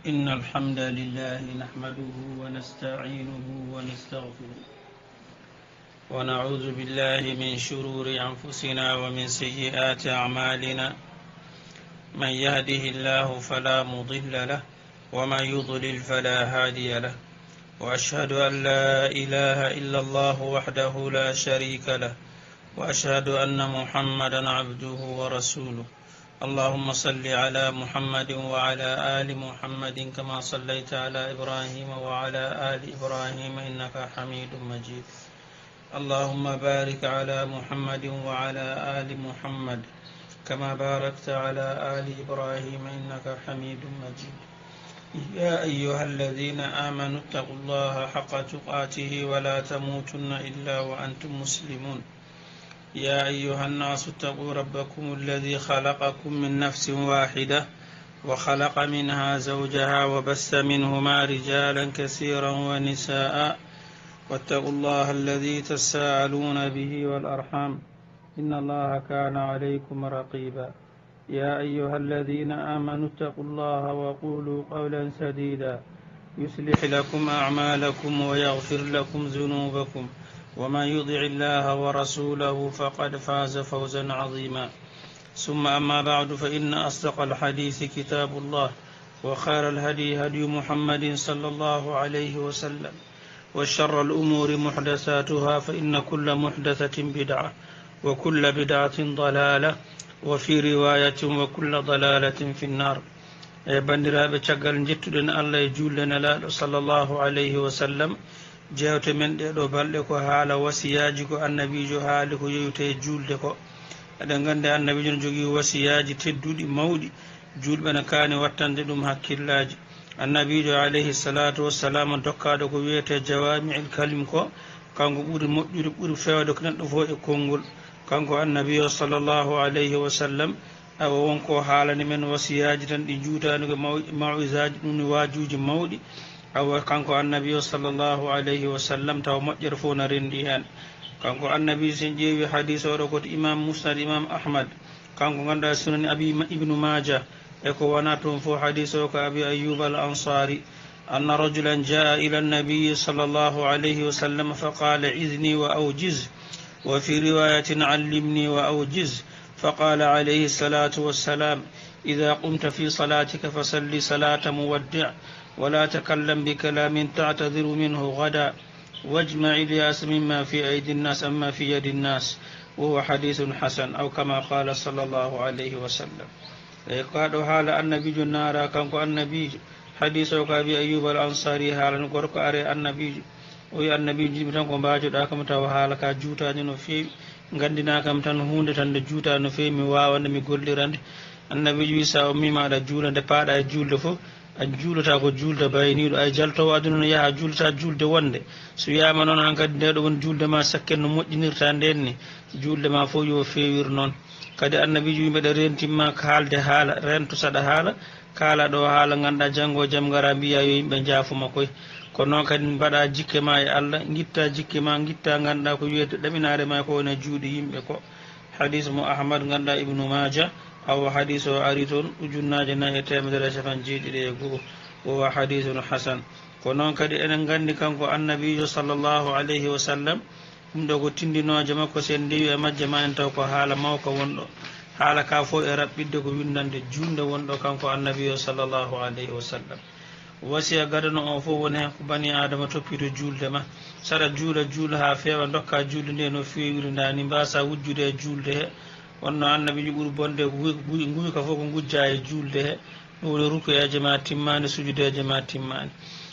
إن الحمد لله نحمده ونستعينه ونستغفره ونعوذ بالله من شرور أنفسنا ومن سيئات أعمالنا من يهده الله فلا مضل له ومن يضلل فلا هادي له وأشهد أن لا إله إلا الله وحده لا شريك له وأشهد أن محمدا عبده ورسوله اللهم صل على محمد وعلى آل محمد كما صليت على إبراهيم وعلى آل إبراهيم إنك حميد مجيد اللهم بارك على محمد وعلى آل محمد كما باركت على آل إبراهيم إنك حميد مجيد يا أيها الذين آمنوا اتقوا الله حق تقاته ولا تموتن إلا وأنتم مسلمون يا أيها الناس اتقوا ربكم الذي خلقكم من نفس واحدة وخلق منها زوجها وبث منهما رجالا كثيرا ونساء واتقوا الله الذي تساءلون به والأرحام إن الله كان عليكم رقيبا يا أيها الذين آمنوا اتقوا الله وقولوا قولا سديدا يصلح لكم أعمالكم ويغفر لكم ذنوبكم ومن يطع الله ورسوله فقد فاز فوزا عظيما ثم أما بعد فإن أصدق الحديث كتاب الله وخير الهدي هدي محمد صلى الله عليه وسلم وشر الأمور محدثاتها فإن كل محدثة بدعة وكل بدعة ضلالة وفي رواية وكل ضلالة في النار بندرابة شغل جتدن الله يجولنا لا صلى الله عليه وسلم jewte men ɗeɗo balɗe ko haala wasiyaji ko annabijo haali ko yeyte julde ko eɗen gandi annabijo ne jogui wasiyaji tedduɗi mawɗi julɓe ne kaani wattande ɗum hakkillaji annabijo alayhi salatu wassalam dokkaɗo ko wiyete jawami'il kalim ko kanko ɓuuri moƴƴude ɓuuri fewde ko neɗɗo fo e konngol kanko annabi o sallllahu alayhi wa sallam awa wonko haalani men wasiyaji tan ɗi juutani ko mawisaji ɗum ni wajuji mawɗi awa kanko annabi o sallllahu alayhi wa sallam taw moƴƴere fof na rendi hen kanko annabi sen ƴeewi hadis oɗo koto imam musnad imam ahmad kanko ganduɗa sunani abi ibnu maja e ko wona toon fof hadis o ko abi ayyub al ansari anna rajulan jaa ila annabiyi sallllahu alayhi wa sallam faqala idni wa awjiz wa fi riwayatin allimni wa awjiz faqala alayhi الصلاة والسلام إذا قمت في صلاتك فصل صلاة مودع ولا تكلم بكلام تعتذر منه غدا واجمع الياس مما في أيدي الناس أما في يد الناس وهو حديث حسن أو كما قال صلى الله عليه وسلم قالوا حال النبي جنارا كانكو النبي حديث أبي أيوب الأنصاري حال نقرق أري النبي وي النبي جيبتان كو باجو داكم تاو حالكا جوتا نو في غاندنا كام تان هوند تان جوتا نو في مي واوande mi gollirande annabi wi sa o mimaaɗa juulande paaɗa e julde fof a juulata ko julde bayniɗo ay jaltowo aduna no yaaha juulata julde wonde so wiyama noon han kadi ndeɗo won julde ma sakken no moƴƴinirta nden ni julde ma fof yo fewir noon kadi annabi wi mbeɗa rentimma haalde haala rento saɗa haala kaala ɗo haala ganduɗa janggo jaam gara mbiya yo yimɓe jaafuma koye kono noon kadi mbaɗa jikke ma e allah guitta jikke ma guitta ganduɗa ko wiyete ɗaminare ma ko wone juuɗe yimɓe ko hadis mo ahmad ganduɗa ibnu maja aw hadis o ari toon ujunnaje 450 o hadisun hasan ko noon kadi enen gandi kanko annabijo sallllahu alayhi wa sallam ɗum ɗo ko tindinoje makko sen ndewi e majje ma en taw ko haala mawka wonɗo haala ka fof e raɓɓidde ko windande julde wonɗo kanko annabijo sallllahu alayhi wa sallam wasiya gadano o fof woni hen ko bani adama toppito julde ma saɗa juula ha feewa dokka julde nde no fewiri ndani mbasa wujjude e julde he wonno annabi ɓuuri bonde guyka fof ko gujja e julde he ɗum woni rukuyaji ma timmani sujudeji ma timmani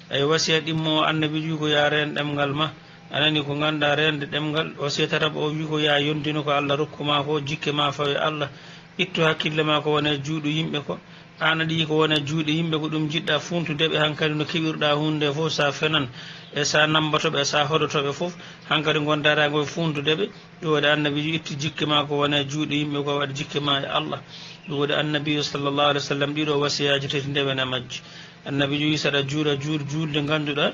eyi wasiya ɗimmo annabi wi ko ya ren ɗemgal ma anani ko ganduɗa rende ɗemgal wasiya tataɓa o wi ko ya yondino ko allah rokkuma ko jikke ma fawe allah ittu hakkille ma ko wone juuɗo yimɓe ko an aɗa yi ko wone juuɗe yimɓe ko ɗum jiɗɗa funtudeɓe hankkadi no keɓirɗa hunde fof sa fenan e sa nambatoɓe e sa hoɗotoɓe fof hankkadi gondata koye funtudeɓe ɗum waɗi annabi ji itti jikke ma ko wone juuɗe yimɓe ko waɗa jikke ma e allah ɗum waɗi annabi sallllahu alih w sallam ɗiɗo wasiyaji tati ndewene majji annabi ji wi saɗa juula julde ganduɗa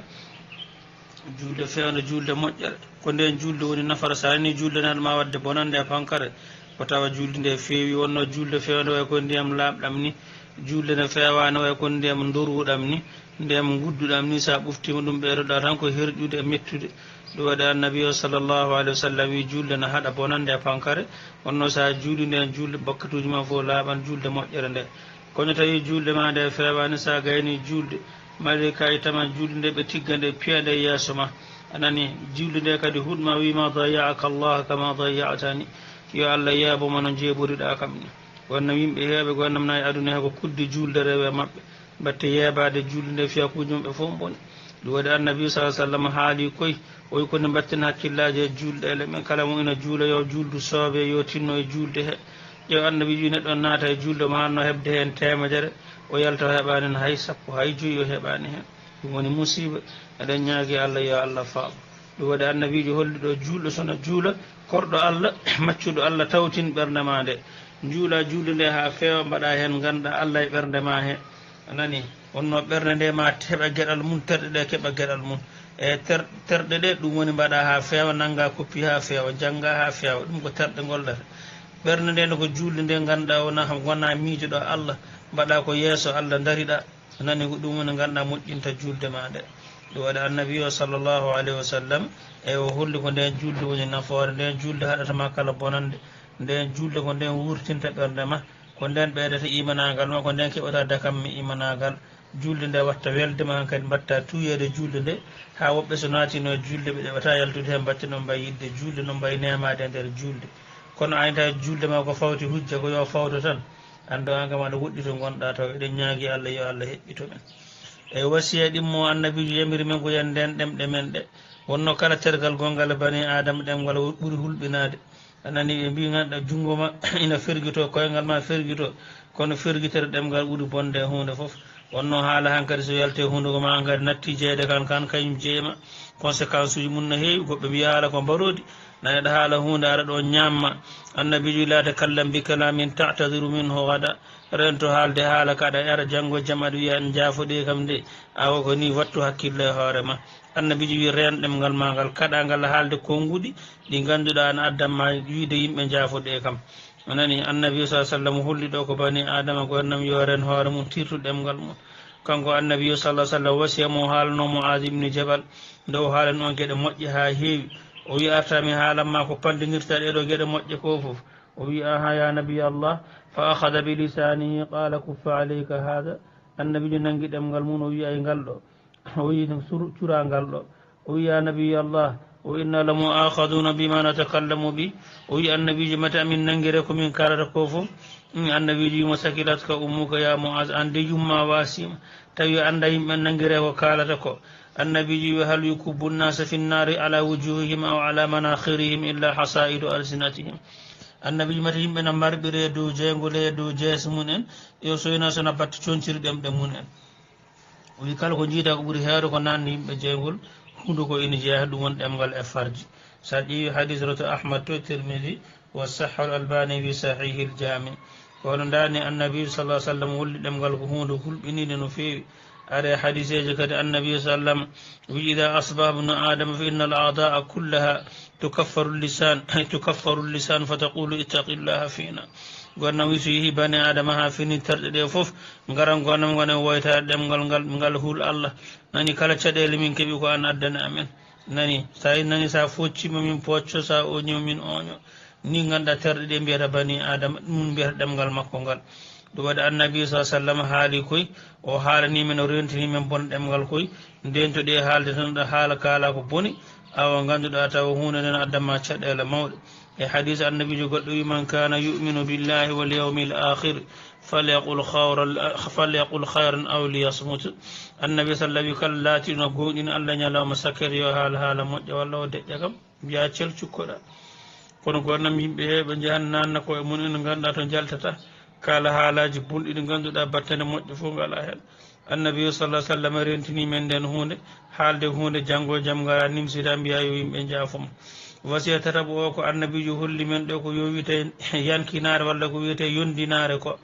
julde fewde julde moƴƴere ko nden julde woni nafara sa ani julde naɗuma wadde bonande e pankare ko tawa julde nde feewi wonno julde fewde way ko ndiyam laaɓɗam ni julde ne fewani way kon ndiyam doruɗam ni ndiyam gudduɗam ni sa ɓuftima ɗum ɓeydoɗa tan ko herƴude e mettude ɗum waɗi annabi o sallllahu alayhi wa sallam wi julde ne haɗa bonande e pankare wonno sa juuli nden julde bakkatuji ma fof laaɓan julde moƴƴere nde kono tawi julde ma nde fewani sa gayni julde mari kay tama julde nde ɓe tigga nde piyade e yeeso ma anani julde nde kadi huɗma wima dayaaka allah kama dayatani yo allah yeebomo no jeeɓoriɗa kam ni wonno yimɓe heeɓe gonnam nayi aduna he ko kudde julde rewe mabɓe batte yeebade julde nde fiyakuji mumɓe fof boni ɗum waɗi annabi sa sallam haali koye oy kone batten hakkillaji e julɗe ele men kala mo ina juula yo juldu soobe yo tinno e julde he ƴew annabi wi neɗɗo naata e julde mo hanno heɓde hen temedere o yalta heɓani hen hay sappo hay joyi o heɓani hen ɗum woni musiba eɗen ñaagui allah yo allah faabo ɗum waɗi annabijo holli ɗo julɗo sona juula korɗo allah maccuɗo allah tawtin ɓerde ma nde juula julde nde ha feewa mbaɗa hen ganduɗa allah e ɓerde ma he anani wonno ɓerde nde ma heɓa gueɗal mum terɗe ɗe keɓa gueɗal mum e terɗe ɗe ɗum woni mbaɗa ha feewa nangga koppi ha feewa jangga ha feewa ɗum ko terɗe gollata ɓerde nde ko julde nde ganduɗa wona gona miijoɗo allah mbaɗa ko yeeso allah dariɗa nani ko ɗum woni ganduɗa moƴƴinta julde ma nde ɗum waɗi annabi o sallllahu alayhi wa sallam e o holli ko nden julde woni nafoore nden julde haɗatama kala bonande nden julde ko nden wurtinta ɓerde ma ko nden ɓeydata imanagal ma ko nden keɓata dakammi imanagal julde nde watta weldema han kadi mbatta tuyede julde nde ha woɓɓe so naatino e julde ɓe ɗeɓata yaltude hen batte no mbayi yidde julde no mbayi nemade e nder julde kono aynta julde ma ko fawti hujja ko yo fawdo tan ando angam aɗa woɗɗi to gonɗa taw eɗen ñaagui allah yo allah heɓɓito men e wasiya ɗimmo annabijo yamiri men ko yen nden ɗemɗe men ɗe wonno kala tergal gongal bani adama ɗemgal ɓuuri hulɓinade anani ɓe mbi ganduɗa junggo ma ina ferguito koyngal ma ferguito kono ferguitere ɗemgal ɓuuri bonde hunde foof wonno haala hankkadi so yalte hunde ko ma gadi natti jeeyde kan kañum jeeyma conséquence uji mum no heewi goɓɓe mbiya haala ko mbarodi naneɗa haala hunde aɗa ɗo ñamma annabijo la takallam bi kalamin tatadiru minhu gada rento haalde haala kaɗa ara janggo jaam aɗa wiya en jaafoɗi kam nde awo ko ni wattu hakkille e hoorema annabijo wi ren ɗemgal ma ngal kaɗagal haalde konnguɗi ɗi ganduɗa an addanma wiide yimɓe jaafoɗe kam anani annabi sa sallam holli ɗo ko bani adama gonnam yo ren hoore mum tirtu ɗemgal mum kanko annabi sallah sallam wasiya mo haalano Muaz ibne Jabal nde o haalani on gueɗe moƴƴe ha heewi o wi artami haalanma ko pandidirta ɗeɗo gueɗe moƴƴe ko foof o wi aha ya nabiy allah fa akhada bi lisanihi qala kuffa alayka hada annabijo nangui ɗemgal mum o wi ay ngal ɗo o wi cura ngal ɗo o wi ya nabiy allah o inna la muakhaduna bima natakallamu bi o wi annabijo mata min nanguire komin kalata ko foof annabijo wimo sakilatka ummuka ya Muaz ande yumma wasima tawi anda yimɓe nanguire ko kalata ko annabijo wi hal yukubbu nnasa fi nnari ala wujuhihim aw ala manakhirihim illa hasaidu alsinatihim annabijo mata yimɓe na marɓire dow jeygole dow jeese mumen yo soyna sona batta conciri ɗemɗe mumen o wi kala ko jiita ko ɓuuri heewde ko nanni yimɓe jeygol hunde ko ina jeeya ɗum woni ɗemgal e farji sa ƴeewi hadis roto ahmad to tirmidi wa sahha al albani fi sahihi l jami kono ndani annabi sallah sallam wolli ɗemgal ko hunde hulɓinide no feewi are hadiseji kadi annabi sallam wi ida asbaha ibnu adama fa inna al a'daa kullaha tukaffaru lisan fa taqulu ittaqillaha fina gonnam wi so yeehi bani adama ha fini terɗe ɗe foof garan gonnam gonen woytade ɗemgal ngal huul allah nani kala caɗele min keeɓi ko an addana amen nani sa nani sa foccima min pocco sa oñima min oño ni ganduɗa terɗe ɗe mbiyata bani adama ɗum mbiyata ɗemgal makko ngal ɗum waɗi annabi sa sallam haali koye o haalanimen o rentini men bon ɗemgal koye nden to ɗe haalde tan ɗa haala kaala ko boni awa ganduɗa taw hunde nden addama caɗele mawɗe e hadis annabijo goɗɗo wi man kana yuminu billahi wal yawmi l akhir falyaqul hayran aw liyasmut annabi sallam wi kala laatino gonɗina allah ñalawma sakkete yo haala moƴƴa walla o deƴƴa kam mbiya cel cukkoɗa kono gonnam yimɓe heɓe jahan nanna koye mum ene ganduɗa to jaltata kala haalaji bunɗi ɗi ganduɗa battane moƴƴe fof ngala hen annabi sallah sallam rentini men nden hunde haalde hunde janggo jaam ngara nimsita mbiya yo yimɓe jaafoma wasiya tataɓo o ko annabijo holli men ɗo ko yo wiyete yankinare walla ko wiyete yondinare ko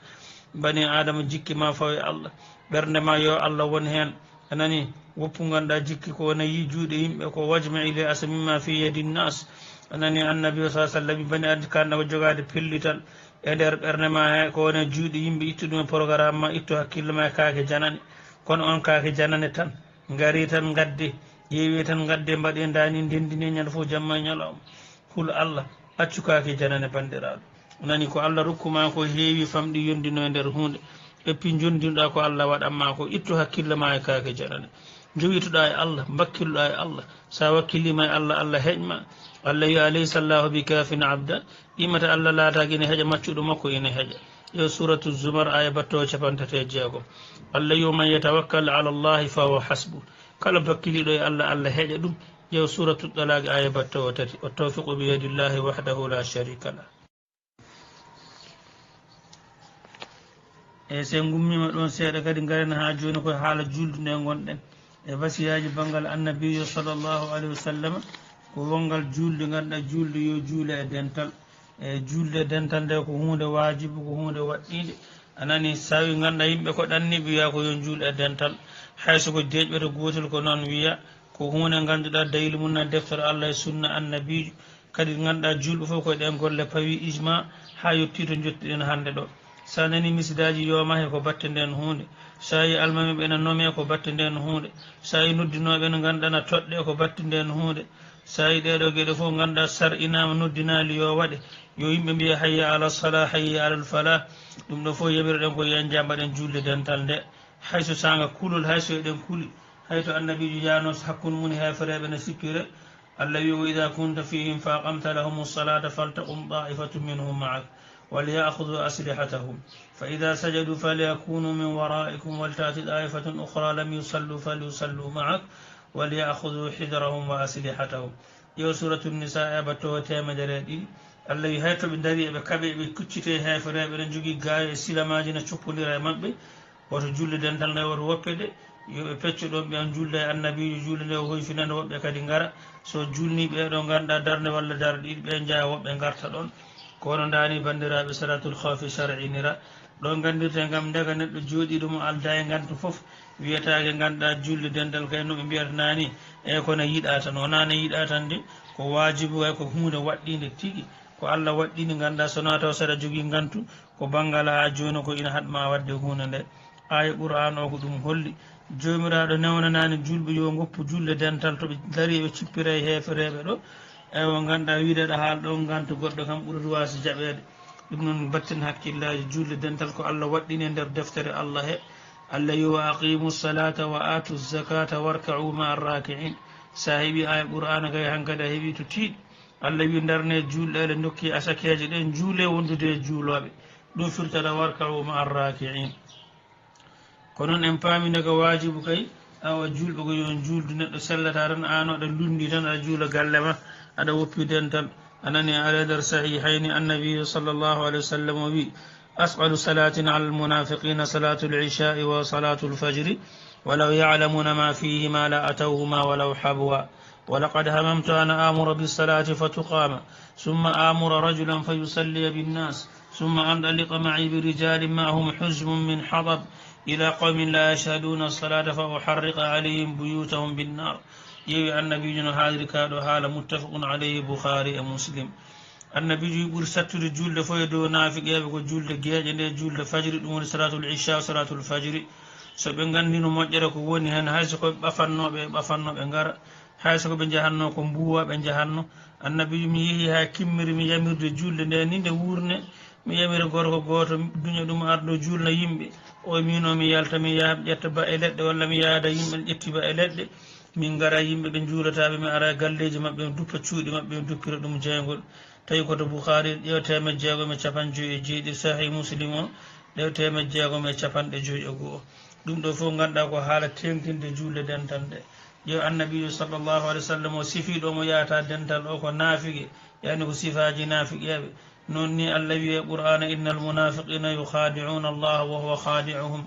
bani adama jikki ma fawe allah ɓerde ma yo allah won hen anani woppu ganduɗa jikki ko nayi juuɗe yimɓe ko wajma ile asamima fi yadi nnas anani annabi sa sallam bani adi kanna ko jogade pellital e nder ɓernde ma he ko woni juuɗe yimɓe ittu ɗum e programme ma ittu hakkille ma e kaake janane kono on kaake janane tan gari tan gadde ƴeewi tan gadde mbaɗe dani ndendini ñande fof jamma e ñalawma hul Allah accu kaake janane bandiraɗo nani ko Allah rokkuma ko heewi famɗi yondino e nder hunde eppi jondinoɗa ko Allah waɗanma ko ittu hakkille ma e kaake janane jowituɗa e Allah bakkilluɗa e Allah sa wakkillima e Allah Allah heƴma Allah wi alaysa llahu bi kafin abda imata Allah laataki ene heeƴa maccuɗo makko ene heeƴa yo suratu zumar aya batto 56 Allah yo man yatawakkal ala llahi fa huwa hasbu kala bakkiliɗo e Allah Allah heeƴa ɗum yo suratu talaq aya batto 3 wa tawfiqu bi yadillahi wahdahu la sharika lah e se gummima ɗon seeɗa kadi garen ha joni koye haala julde nde gonɗen e wasiyaji banggal annabiyo sallllahu alayhi wa sallam ko wongal julde ganduɗa julde yo juule e dental e julde e dental nde ko hunde wajibu ko hunde waɗɗinde anani sawi ganduɗa yimɓe ko ɗanniɓe wiya ko yo juule e dental hayso ko deƴɓete gotel ko noon wiya ko hunde ganduɗa dayli mum na deftere Allah e sunna annabijo kadi ganduɗa julɓe fof koye ɗen golle pawi ijma ha yetti to jottiɗen hande ɗo sa nani misidaji yomahe ko batte nden hunde sa yi almamiɓe ene noome ko batte nden hunde sa yi noddinoɓe ne ganduɗana toɗɗe ko batte nden hunde sa yi ɗeɗo gueɗe fof ganduɗa sar inama noddinali yo waɗe yo yimɓe mbiya hayya ala salah hayya alal falah ɗum ɗo fof yaɓireɗen ko yen jambaɗen julde dental nde hayso sanga kulol hayso eɗen kuuli hayto annabijo yano hakkude mum hefereɓe ne sippire Allah wi wa ida kunta fihim fa aqamta lahum salata faltaqum taifatu minhum maak وليأخذوا أسلحتهم فإذا سجدوا فليكونوا من ورائكم ولتأتي طائفة أخرى لم يصلوا فليصلوا معك وليأخذوا حذرهم وأسلحتهم يو سورة النساء بتو تيما جريدي الله يهيتو بندري بكبي بكتشتي هيفري بنجوغي غاي سيلماجي نشوبولي راي مبي woto julde dental nde woto woppede yoɓe peccoɗon ɓe an julde e annabijo julde nde hoy finande woɓɓe kadi ngara so julni ɓeɗo ganduɗa darde walla darde ɗiɗi ɓe jaya woɓɓe garta ɗon kono dani bandiraɓe salatul khawfi shar'inira ɗon gandirte gam ndega neɗɗo jooɗi ɗum alda e gantu foof wiyatake ganduɗa julde dental kay no ɓe mbiyata nani e kono yiiɗa tan wona ne yiiɗa tan de ko wajibu way ko hunde waɗɗinde tigui ko Allah waɗɗinde ganduɗa sona taw saɗa jogui gantu ko banggal ha joni ko ina haɗma wadde hunde nde aya qur'an o ko ɗum holli jomiraɗo newnanani julɓe yo goppu julde dental toɓe daari ɓe cippira e hefereɓe ɗo ewo ganduɗa wiideɗo haala ɗo gantu goɗɗo kam ɓurati wasi jaɓede ɗum noon batten hakkillaji julde dental ko Allah waɗɗini e nder deftere Allah he Allah yo wa aqimu salata wa atu zakata warka'u ma arraki'in sa heeɓi aya qur'ana kay hankadi a heeɓi to tiiɗi Allah wi darne julɗe ele dokki asakeje ɗen juule wondude e juuloɓe ɗum firtata warka'u ma arraki'in ko noon en paamide ko wajibu kay awa julɓe ko yon juldu neɗɗo sellata tan an aɗa lundi tan aɗa juula galle ma aɗa woppi dental anani ala nder sahihayni annabiyu sallllahu alayhi wa sallam o wi asqalu salatin ala almunafiqina salatu lishai wa salatu lfajri walaw yalamuna ma fihima la atawhuma walaw habwa ولقد هممت أن آمر بالصلاة فتقام ثم آمر رجلا فيصلي بالناس ثم أنطلق معي برجال معهم حزم من حطب إلى قوم لا يشهدون الصلاة فأحرق عليهم بيوتهم بالنار يوي النبي هذا كادو حال متفق عليه بخاري ومسلم النبي يقول ستر جولد فيدو نافق يبقى جولد جياج جولد فجر دون صلاة العشاء وصلاة الفجر سبنغان دينو مجرى كوني هن هايسو بفنو بنغار هايسو بنجهنو كمبوا بنجهنو النبي ميهي ها كمير مي يمير جولد نيني وورني mi yamira gorko goto duña ɗum arɗo julna yimɓe o mino mi yalta mi yaha ƴetta ba e leɗɗe walla mi yaada yimɓe ƴetti ba e leɗɗe min gara yimɓe ɓe juulataɓe mi ara galleji mabɓe mi duppa cuuɗi mabɓe mi duppira ɗum jeygol tawi koto bouhari ƴew 1650 sahih muslim o ɗew 1650 ɗum ɗo fof ganduɗa ko haala tengtinde julde dental nde ƴew annabijo sallllahu alih w sallam o sifiɗo mo yahata dental o ko naafigue yani ko sifaji naafiqeɓe noon ni Allah wi e qur'ana inna almunafiqina yukhadi'una Allah wa huwa khadi'uhum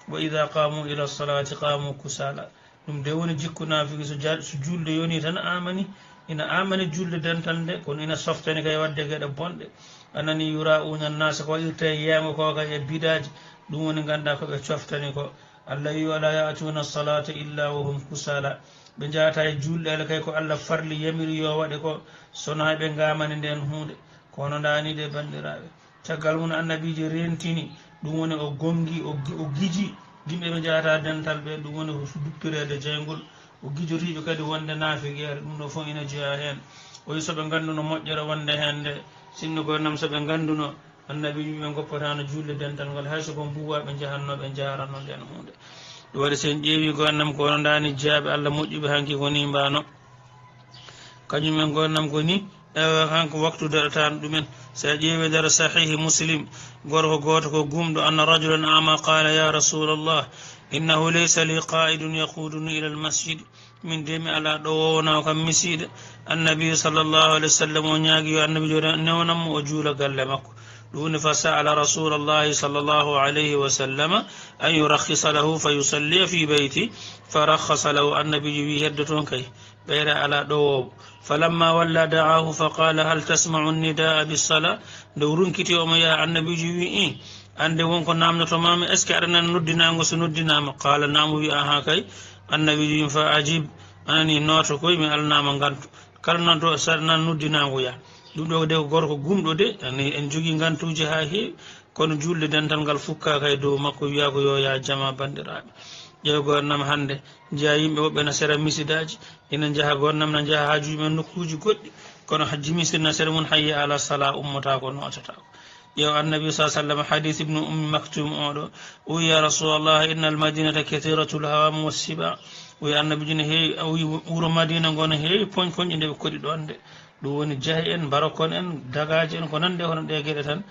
wa idha qamu ila salati qamu kusala ɗum de woni jikku naafiqi so julde yoni tan amani ina amani julde dental nde kono ina softani kay wadde geɗe bonɗe anani yura'una nnasa ko irta yiyama ko kay e bidaji ɗum woni ganda koɓe coftani ko Allah wi wala ya'tuna salata illa wa hum kusala ɓe jahata e julɗe ele kay ko Allah farli yamiri yo waɗe ko sona ɓe gamani nden hunde kono dani de bandiraɓe caggal mum annabiji rentini ɗum woni o gongi o giji yimɓe ɓe jahata dental ɓe ɗum woni duppirede jeygol o guijotiɓe kadi wonde naafiguere ɗum ɗo fof ina jeeya hen o wi soɓe ganduno moƴƴere wonde hen nde sinno gonnam soɓe ganduno annabiji ɓe goppatano julde dental ngal hay soko mbuwaɓe jahannoɓe jarano nden hunde ɗum waɗi sen ƴeewi gonnam kono dani jeeyaɓe Allah moƴƴuɓe hanki koni mbano kañumen gonnam koni hanko waktu daɗatano ɗumen sa ƴeewi nder sahihi muslim gorko goto ko gumɗo anna rajulan ama qala ya rasulallah innahu laysa li qa'idun yaquduni ila almasjid min de mi ala ɗo wowona kam misiɗa annabi sallllahu alayhi wa sallam o ñaagui yo annabi joni newnanmo o juula galle makko ɗum fa sa'ala rasulallahi sallllahu alayhi wa sallama an yurakhisa lahu fa yusalliya fi beyti fa rakhasa lahu annabiji wi heddo toon kay ɓeyre ala ɗo wowo falamma walla da'ahu fa qala hal tasma'u nidaa bisala nde runkiti omo yaha annabiji wi i ande wonko namdotomami est ce que aɗa nan noddinago so noddinama qala namu wi aha kay annabiji wi fa ajib anani noto koye mi alnama gantu kala nanto saɗa nan noddinago ya ɗum ɗo de ko gorko gumɗo de ani en jogui gantuji ha heewi kono julde dental ngal fukka kay dow makko wiya ko yo ya jama bandiraɓe ƴeew gonnam hande jeeya yimɓe woɓɓe na sera misidaji ina jaaha gonnam na jaaha hajuji men nokkuji goɗɗi kono jimisirna sere mum hayya ala sala ummata ko notatako ƴeew annabi sa sallam hadith ibnu ummi maktum oɗo o wi ya rasulallah inna almadinata kathiratu lhawam wassiba o wi annabi joni heewi o wi wuuro madina ngono heewi poñ poñƴe nde ɓe koɗi ɗon de ɗum woni jaahi en barakon en dagaji en ko nande hono ɗe gueɗe tan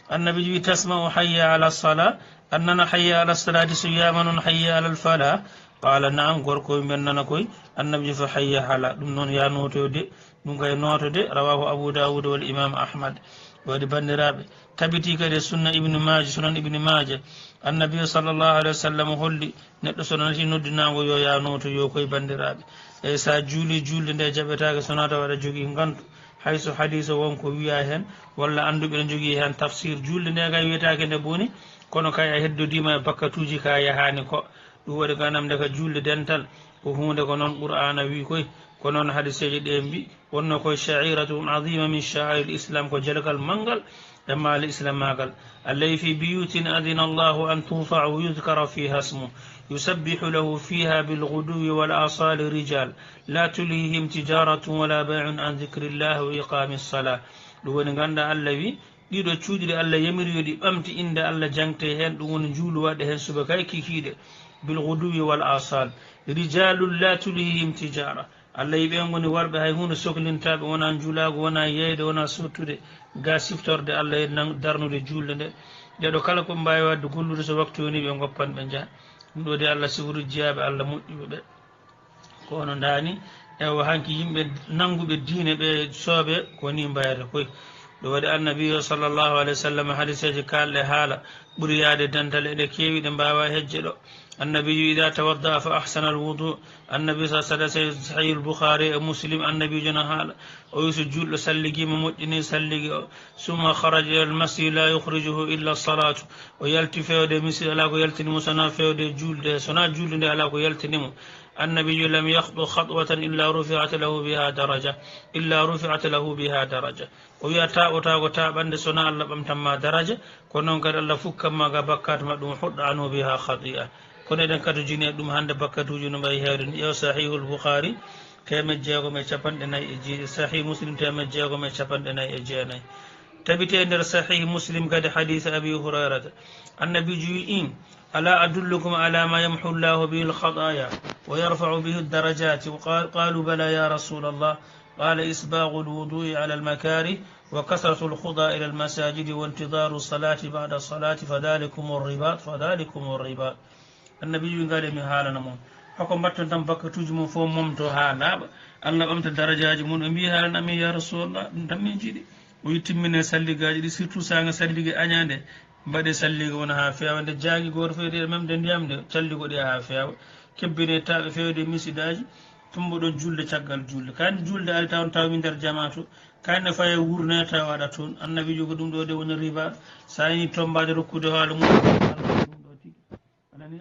annabiji wi tasma'u hayya ala sala annana hayya ala salati so wiyama noon hayya ala alfala qala naam gorko men nana koye annabiji fa hayya hala ɗum noon ya notode ɗum kay notode rawahu abu dawud wal imam ahmad waɗi bandiraɓe tabiti kadi sunna ibnu maja sunan ibnu maja annabi sallllahu alayhi wa sallam holli neɗɗo so nati noddinago yo ya noto yo koye bandiraɓe eyi sa juuli julde nde jaɓetake sonata waɗa jogui gantu hayso hadise wonko wiya hen walla anduɓe ne jogui hen tafsir julde nde kay wiyetake nde boni kono kay a heddodima e bakkatuji ka yahani ko ɗum waɗi ganam nde ka julde dental ko hunde ko noon qur'ana wi koye ko noon hadiseji ɗe mbi wonno koye sha'iratu adima min sha'air l'islam ko jelgal manggal e maali islam magal allahi fi biyutin adina allahu an turfa wa yudkara fiha smu yusabbihu lahu fiha bilghuduwi wal asali rijal la tulihim tijaratun wala bay'un an dhikrillahi wa iqami ssalah ɗum woni ganda allah wi ɗiɗo cuuɗiɗe allah yamiri ɗi ɓamti inde allah jangte hen ɗum woni juulu waɗe hen suba kay kikiɗe bilghuduwi wal asal rijalun la tulihim tijara allah yiɓen goni warɓe hay hunde sohlintaɓe wona juulago wona yeyde wona sottude ga siftorde allah e darnude julde nde ɗeɗo kala ko mbawi wadde gollude so waktu woni ɓe goppan ɓe jaaha ɗum ɗo de allah sifori jeeyaɓe allah moƴƴuɓe ɓe kono dani ewa hanki yimɓe nanguɓe diine ɓe sooɓe koni mbayata koye ɗo waɗi annabi sallllahu alayhi wa sallam hadiseji kalɗe haala ɓuuri yaade dental eɗe keewi ɗe mbawa hejje ɗo النبي إذا توضأ فأحسن الوضوء النبي صلى الله عليه وسلم صحيح البخاري ومسلم النبي جنهال ويسجد سلقي ممجني سلقي ثم خرج إلى المسجد لا يخرجه إلا الصلاة ويلتفي ودي مسجد ألاك يلتنم سنافي ودي جولد سنا جولد ألاك يلتنم النبي لم يخطو خطوة إلا رفعت له بها درجة ويتا بند سنا الله بمتما درجة كنون كد الله فكما بكات ما حد عنه بها خطيئة kono eɗen kadi jini ɗum hannde bakkatuji no mbayi heewde ƴeew sahihul boukhari temed jeegom e capanɗe nayyi e jeeɗi sahih muslim temed jeegom e capanɗe nayyi e jeenayyi tabite nder sahih muslim kadi hadith abi hurairata annabiji wi in ala adullukum ala ma yamhu llahu bihi lkhataya wa yarfau bihi darajati qalu bala ya rasul allah qala isbagu lwudui ala almakarih wa kasratu lkhuda ila almasajidi wa intidaru salati bada salati fadhalikum ribat annabi wi ngale mi haalana moon hoko mbatton tan bakkatuji mum fof momto ha laaɓa allah ɓamta darajaji mum ɓe mbi haalana amin ya rasulallah ɗum tan min jiiɗi o wi timmine salligaji ɗi surtout saga salligue añade mbaɗe salligue wona ha feewa nde jaagui goto fewde même de ndiyam nde salligo ɗi ha feewa kebbine taɓe fewde misidaji tumboɗon julde caggal julde kayne julde ari taw tawmi nder jama to kayne faye wurne taw waɗa toon annabi jogo ɗum ɗo de woni riba sa yini tombade rokkude haala mum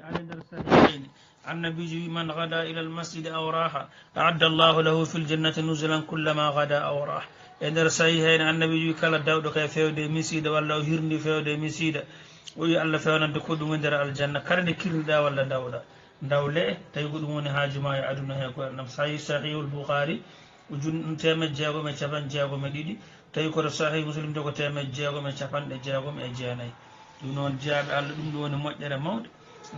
على در الصحيحين النبي من غدا إلى المسجد أو راح أعد الله له في الجنة نزلا كلما غدا أو راح e nder sahi hene annabi wi kala dawɗo kay fewde misida walla o hirndi fewde misida o wi Allah fewnante ko ɗum e nder aljanna kala nde kirniɗa walla dawɗa dawle tawi ko ɗum woni haajuma e aduna he ko nam sahi sahihul boukhari ko temed jeegom e capan jeegom e ɗiɗi tawi koto sahih muslim de ko temed jeegom e capanɗe jeegom e jeenayyi ɗum noon jeyaɓe Allah ɗum ɗum woni moƴƴere mawde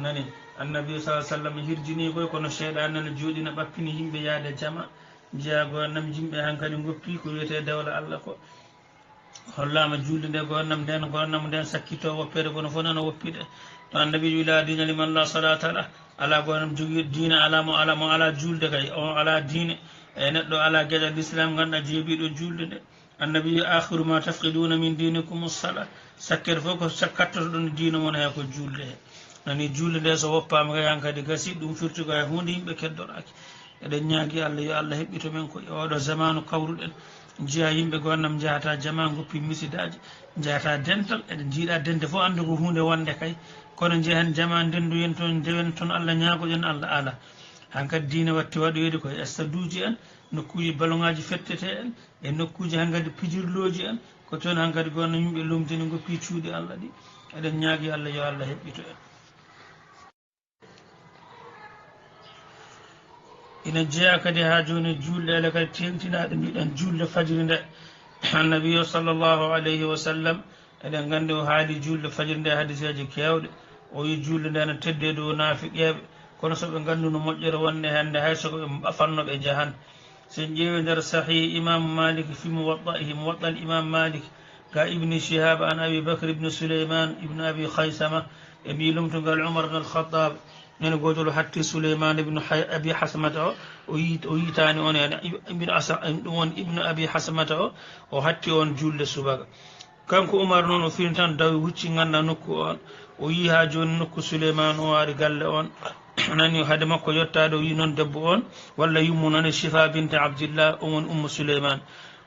nani annabi sa sallam hirjini koy kono cheyɗan nana jooɗina ɓappini yimɓe yaade jama jeeya gonnam yimɓe hankkadi goppi ko wiyete dawla Allah ko hollama julde nde gonnam nden sakkito woppede kono fof nana woppide to annabi wi la dina liman la salata lah ala gonnam jogui diina ala mo ala julde kay o ala diine e neɗɗo ala gueɗal l'islam ganduɗa jeebiɗo julde nde annabi wi akhiru ma tafqiduna min dinikum sala sakkede fof ko kattoto ɗon diina mon he ko julde he nani julde nde so woppama kay hankkadi gasi ɗum firti ko hay hunde yimɓe keddoɗaki eɗen ñaagui Allah yo Allah heɓɓito men ko e oɗo zamanu kawruɗen jeeya yimɓe gonnam jahata jama goppi misidaji jahata dental eɗen jiiɗa dende fof ande ko hunde wonde kay kono jeehen jama ndenduyen toon dewen toon Allah ñaagoƴen Allah ala hankkadi diine watti waɗoyede koye stade uji en nokkuji ballon-ngaji fettete en e nokkuji hankkadi pijirloji en ko toon hankkadi gonno yimɓe lumtini goppi cuuɗi Allah ɗi eɗen ñaagui Allah yo Allah heɓɓito en ina jeeya kadi ha joni julɗe ele kadi tengtinaɗe mbiɗen julde fajiri nde annabi o sallllahu alayhi wa sallam eɗen gandi o haali julde fajiri nde hadiseji kewɗe o wi julde nde ne tedde dow naafiqeɓe kono soɓe gandu no moƴƴere wonde hande hay soko ɓe ɓafannoɓe jahan sen ƴeewi nder sahih imamu malik fi muwaɗɗaihi muwaɗɗal imam malik ga ibni chihab an abi bacre ibne souleyman ibne abi haysama e mbi lumtugal umar bne alkhatab nene gotol hatti souleymane ibnu abi hasmata o yitani on hen ɗum won ibnu abi hasmata o hatti on julde subaka kanko oumar noon o fini tan dawi hucci ganda nokku on o yi ha joni nokku souleymane o ari galle on nani haade makko yettade o wi noon debbo on walla yummu nane chifa binte abdillah o woni ummu souleymane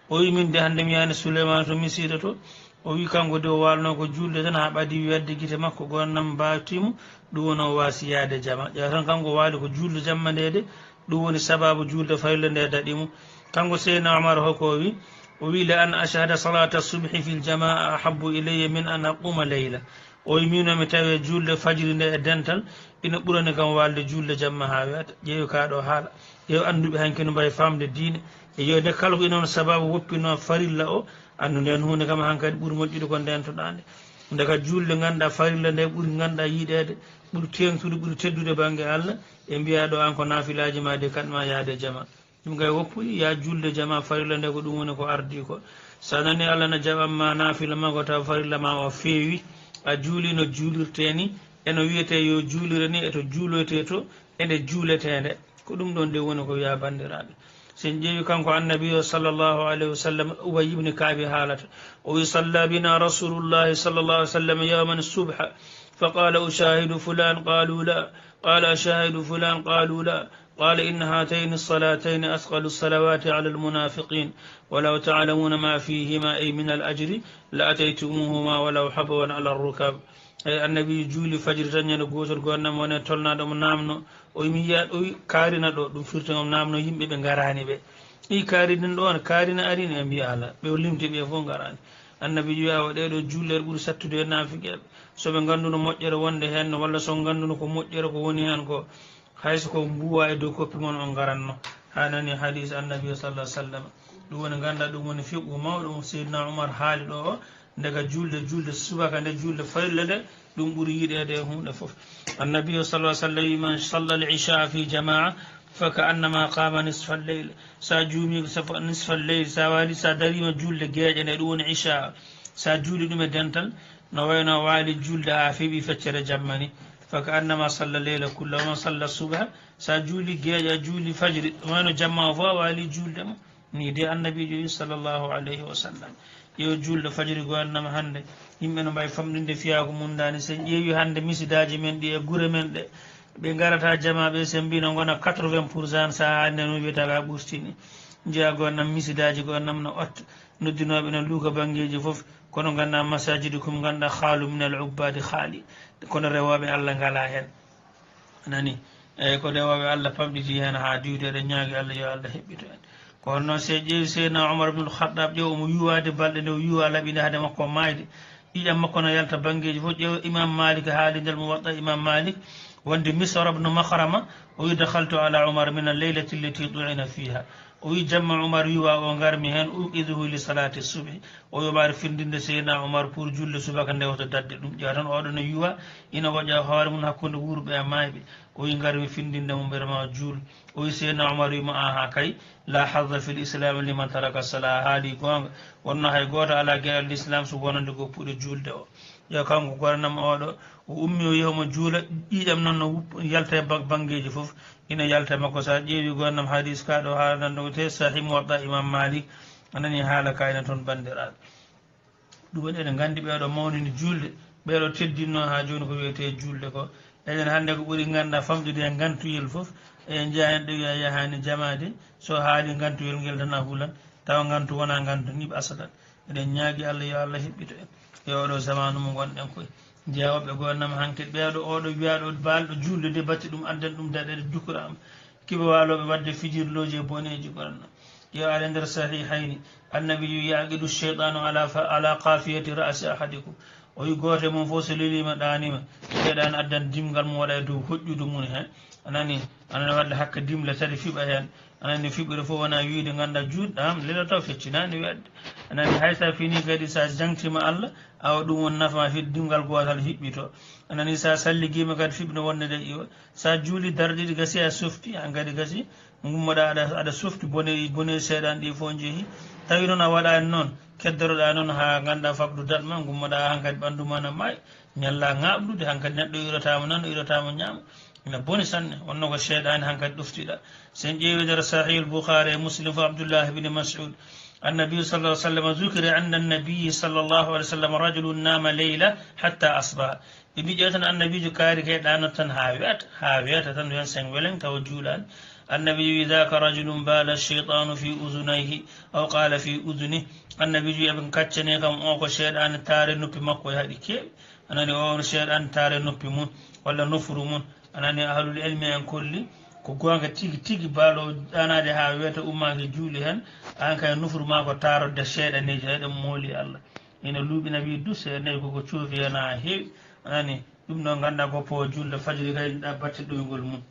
o wi min de hande mi yani souleymane to misida to o wi kanko de o walno ko julde tan ha ɓaadi wedde guite makko gonnam mbawtimo ɗum woni o wasi yaade jama ƴeewa tan kanko waali ko julde jamma ndede ɗum woni sababu julde fayle nde daɗimo kanko seyna omar hoko wi o wi le an ashhada salata subhi fi ljamaa ahabu ilayya min an aquma leyla o wi minomi tawi julde fajiri nde e dental ina ɓurani kam walde julde jamma ha wiyata ƴeewi kaɗo haala ƴeew anduɓe hanke no mbawi famde diine e yo nde kala ko inoon sababu woppino farilla o andu nden hunde kam hankkadi ɓuuri moƴƴude ko ndentoɗande ndeka julde ganduɗa farilla nde ɓuuri ganduɗa yiiɗede ɓuuri tengtude ɓuuri teddude banggue Allah e mbiya ɗo an ko nafilaji ma de kanma yaade jama ɗum kay woppuyi ya julde jama farilla nde ko ɗum woni ko ardi ko sa nani Allah na jaɓanma nafila ma ko taw farilla ma o feewi a juuli no juulirte ni eno wiyete yo juulire ni eto juuloyte to ene juuletede ko ɗum ɗon nde woni ko wiya bandiraɓe sen ƴeewi kanko annabi o sallllahu alayhi wa sallam ubay ibni kaabi haalata o wi salla bina rasulullahi sallllahu alih w sallam yawman subha فقال أشاهد فلان قالوا لا قال أشاهد فلان قالوا لا قال إن هاتين الصلاتين أثقل الصلوات على المنافقين ولو تعلمون ما فيهما أي من الأجر لأتيتموهما ولو حبوا على الركاب النبي جولي فجر تنين قوتر قوانا وانا تولنا دم نامنو ويميات وي كارنا دو فرتهم نامنو يمبي بنغراني بي كارنا دو كارنا أرين يمبي على بيولمتي بيفون غراني annabi wiya waɗeɗo jullere ɓuuri sattude e naafiqeɓe soɓe ganduno moƴƴere wonde hen walla so ganduno ko moƴƴere ko woni hen ko hayso ko mbuwa e dow koppi mon on garanno ha nani hadis annabi sallah sallam ɗum woni ganda ɗum woni fiɓɓu mawɗo seydna oumar haali ɗo o daga julde subaka nde julde farilla nde ɗum ɓuuri yiɗede e hunde foof annabi o sallah sallam wi man salla l isha fi jamaa فكأنما قام نصف الليل سا جومي نصف الليل سا والي سا دريما جولde geeƴe nde ɗum woni isha sa juuli ɗum e dental no wayno waali julde ha feeɓi feccere jammani فكأنما صلى الليل كله ومن صلى الصبح سا juuli geeƴe juuli fajiri wayno jamma o fof waali julde mo ni de annabijo sallllahu alayhi wa sallam yo julde fajiri gonnama hande yimɓe no mbawi famɗinde fiyako mum dani sen ƴeewi hande misidaji men ɗi e guure men ɗe ɓe garata jamaɓe sen mbino gona 80% sa hande no wiyata ka ɓurtini jeeya gonnam misidaji gonnam no otta noddinoɓe no luuka banggueji foof kono ganda masajidi kum ganda haalu min al ubbadi haali kono rewoɓe Allah ngala hen nani eyyi ko rewoɓe Allah pamɗiti hen ha diwde eɗen ñaagui Allah yo Allah heɓɓito en kono noon se ƴeewi seydna Umar ibnul Khattab ƴeew omo yuwade balɗe nde o yuwa laɓinde hade makko mayde ƴiƴam makko no yalta banggueji fof ƴeew imam Malik haali ndel mo waɗɗa imam Malik wonde Misr ibn Makhrama o wi dakhaltu ala Umar min alleylati allati du'ina fiha o wi jamma Umar yuwa o garmi hen uqiduhu li salati subhi o yoɓari findinde seydna Umar pour julde subaka ndewto dadde ɗum ƴeewa tan oɗo no yuwa ina woƴa hoore mum hakkude wuurɓe e mayɓe o wi garmi findinde mo mbirama juul o wi seydna Umar wimo aha kay la hadda fi l islam liman taraka salah haali gonga wonno hay goto ala gueɗal l'islam so wonande goppuɗo julde o yo kanko goranam oɗo o ummi o yehmo juula ƴiƴam noon no yalta e banggueji foof ina yalta makko sa ƴeewi gonnam hadis kaɗo haalanɗo te sahih muwatta imam Malik anani haala kayna toon bandiraɓe ɗum waɗi eɗen gandi ɓeeɗo mawnini julde ɓeeɗo teddinno ha joni ko wiyete julde ko eɗen hannde ko ɓuuri ganduɗa famɗude e gantuyel foof e jeeya hen ɗo wiya yahani jamade so haali gantuyel ngel tan a huulan tawa gantu wona gantu niɓe asadan eɗen ñaagui Allah yo Allah heɓɓito en e oɗo zamanu mo gonɗen koye jeewoɓe gonnam hanke ɓeeɗo oɗo wiyaɗo balɗo julde de batti ɗum addan ɗum daɗeɗe dukurama kiɓe waloɓe wadde fijirloji e boneji gonno yo ala nder sahihayni annabi yaqidu cheytanu ala kafiyati ra'si ahadikum o wi goto mum fof so lelima ɗanima ɓeeɗani addan dimgal mum waɗa e dow hoƴƴude mum hen anani wadde hakka dimle tati fiɓa hen anani fiɓɓude fof wona wiide ganduɗa juutɗam lelataw feccinani wedde anani haysa fini kadi sa jangtima Allah awa ɗum won nafma fid dimgal gotal hiɓɓito anani sa salligima kadi fiɓno wonde nde iwa sa juuli darɗiɗi gasi a softi han kadi gasi gummoɗa aɗa softi bone seeɗan ɗi fof jeehi tawi noon a waɗani noon keddoroɗa noon ha ganduɗa fakdu datma gummoɗa hankkadi ɓandu ma no maayi ñalla ŋaɓlude hankkadi neɗɗo iratama nano iratama ñaama ina boni sanne wonno ko seeɗani hankkadi ɗoftiɗa sen ƴeewi nder sahih al Bukhari e Muslim fo Abdullah ibn Mas'ud النبي صلى الله عليه وسلم ذكر عند النبي صلى الله عليه وسلم رجل نام ليلة حتى أصبح يبي جاتنا النبي كاري كي دانو تن هاويات تن ين سنغولن تو جولان النبي ذاك رجل بال الشيطان في أذنيه أو قال في أذنه النبي ابن كاتشني كم أوكو شيطان تاري نوبي مكو هادي كيف أنا أو شيطان تاري نوبي مون ولا نفر مون أنا أهل العلم أن كلي ko gonga tigi baalo ɗanade ha wiyata ummaki juuli hen an kay nufuru ma ko tarodde seeɗaneji eɗen mooli Allah ina luuɓina wi du seeɗanayi koko coofi hen ha heewi anani ɗum ɗo ganduɗa ko po julde fajiri kay ɗa batte ɗoygol mum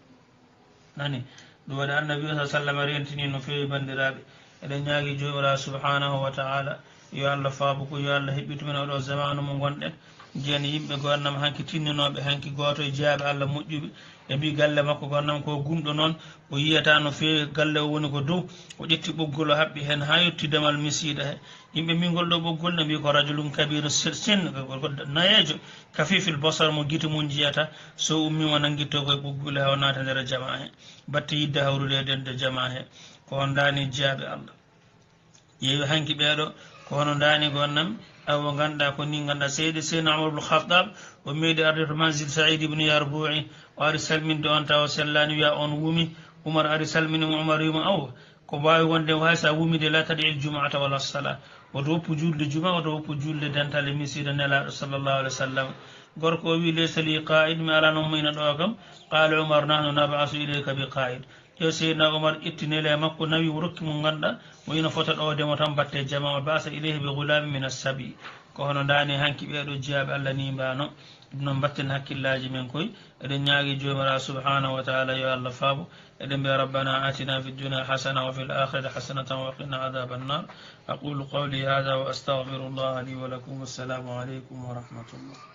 nani ɗum waɗi annabi sa sallam rentini no feewi bandiraɓe eɗen ñaagui jomiraɗo subhanahu wa ta'ala yo Allah faabu ko yo Allah heɓɓitumen oɗo zamanu mo gonɗen jeeni yimɓe gonnam hanki tinninoɓe hanki goto e jeyaɓe Allah moƴƴuɓe e mbi galle makko gonnam ko gumɗo noon o yiyata no feewi galle o woni ko dow o ƴetti ɓoggol o haɓɓi hen ha yetti demal misiɗa he yimɓe mbingol ɗo ɓoggol ne mbi ko rajulum kabiru sin ko nayejo kafifil bosar mo guite mum jiyata so ummimo nanguitto koye ɓoggol he o naata nder jama he batte yidde hawrude e dende jama he ko on dani jeyaɓe Allah yeewi hanki ɓeeɗo ko hono dani gonnam awo ganduɗa ko ni ganduɗa seydna Umar ibn Khattab o meeɗi arde to manzil Saïd ibn Yarbu'i o ari salminde on taw sellani wiya on wumi Umar ari salmini mo Umar wima aw ko wawi wonde hay sa wumide la tadi il jumu'ata wala salat woto woppu julde juma woto woppu julde dental e misida nelaɗo sallllahu alih wa sallam gorko o wi laysa li qa'id mi ala noon muyna ɗo kam qala Umar nahnu nab'asu ilayka bi qa'id yo seydna Umar ƴettinele e makko nawi o rokki mo ganduɗa mo ina fota ɗowdemo tan batte jama o basa ilayhi bi gulami min assabi ko hono dani hanki ɓeeɗo jeyaɓe Allah ni mbano ɗum noon batten hakkillaji men koye eɗen ñaagui jomiraɗo subhanahu wa ta'ala yo Allah faabo eɗen mbiya rabbana atina fi dunya hasana wa fil akhirati hasanatan wa qina adhaba annar aqulu qawli hadha wa astaghfirullah li wa lakum. Assalamu aleykum wa rahmatullah.